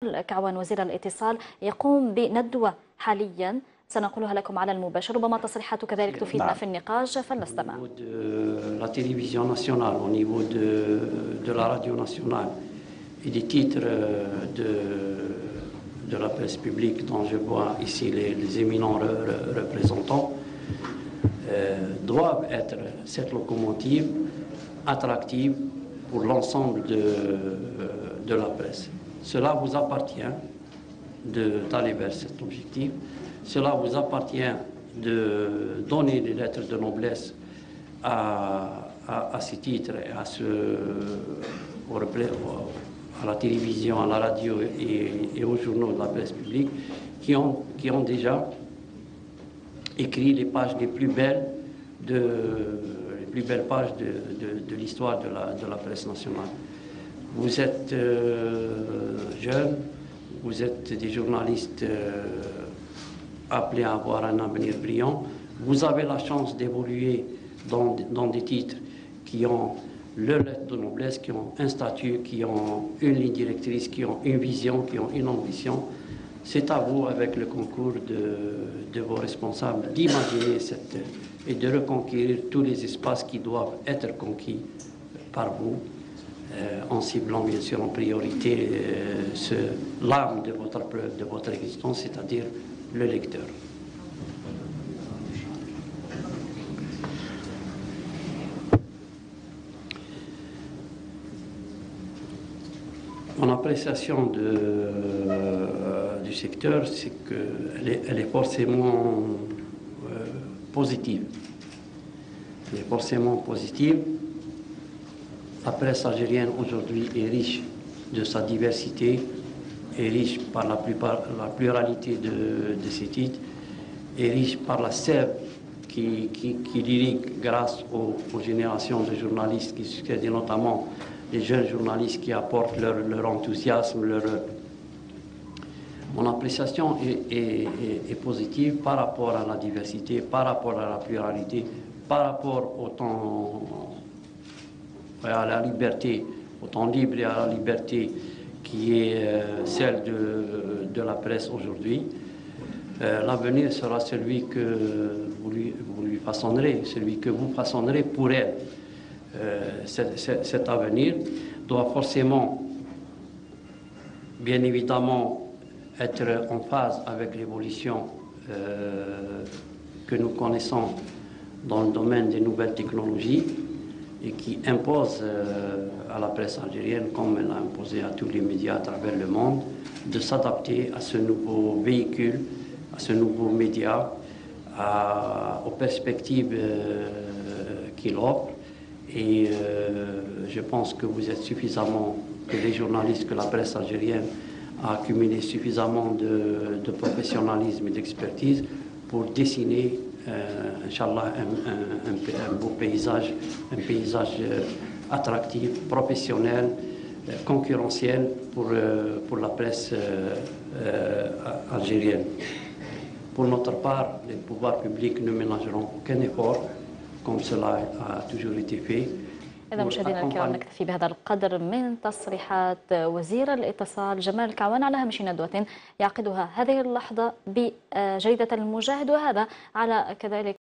كعوان وزير الاتصال يقوم بندوة حاليا سنقولها لكم على المباشر، ربما تصريحات كذلك تفيدنا في النقاش، فلنستمع. La télévision nationale, au niveau de la radio nationale et des titres de la presse publique dont je vois ici les éminents représentants, doivent être cette locomotive attractive pour l'ensemble de la presse. Cela vous appartient d'aller vers cet objectif. Cela vous appartient de donner des lettres de noblesse à ces titres et à la télévision, à la radio et aux journaux de la presse publique qui ont déjà écrit les pages les plus belles pages de l'histoire de la presse nationale. Vous êtes jeunes, vous êtes des journalistes appelés à avoir un avenir brillant. Vous avez la chance d'évoluer dans des titres qui ont leur lettre de noblesse, qui ont un statut, qui ont une ligne directrice, qui ont une vision, qui ont une ambition. C'est à vous, avec le concours de vos responsables, d'imaginer et de reconquérir tous les espaces qui doivent être conquis par vous, en ciblant bien sûr en priorité l'âme de votre existence, c'est-à-dire le lecteur. Mon appréciation du secteur, c'est qu'elle est forcément positive. Elle est forcément positive. La presse algérienne aujourd'hui est riche de sa diversité, est riche par la pluralité de ses titres, est riche par la sève qui lyrique grâce aux générations de journalistes qui succèdent, et notamment les jeunes journalistes qui apportent leur enthousiasme. Mon appréciation est positive par rapport à la diversité, par rapport à la pluralité, par rapport au temps, à la liberté, au temps libre et à la liberté qui est celle de la presse aujourd'hui. L'avenir sera celui que vous lui façonnerez, celui que vous façonnerez pour elle. Cet avenir doit forcément, bien évidemment, être en phase avec l'évolution que nous connaissons dans le domaine des nouvelles technologies et qui impose à la presse algérienne, comme elle a imposé à tous les médias à travers le monde, de s'adapter à ce nouveau véhicule, à ce nouveau média, aux perspectives qu'il offre. Et je pense que vous êtes suffisamment, que les journalistes, que la presse algérienne a accumulé suffisamment de professionnalisme et d'expertise pour dessiner, Inch'Allah, un beau paysage, un paysage attractif, professionnel, concurrentiel pour la presse algérienne. Pour notre part, les pouvoirs publics ne ménageront aucun effort, comme cela a toujours été fait. إذا مشاهدينا الكرام نكتفي بهذا القدر من تصريحات وزير الاتصال جمال الكعوان على هامش ندوة يعقدها هذه اللحظة بجريدة المجاهد، وهذا على كذلك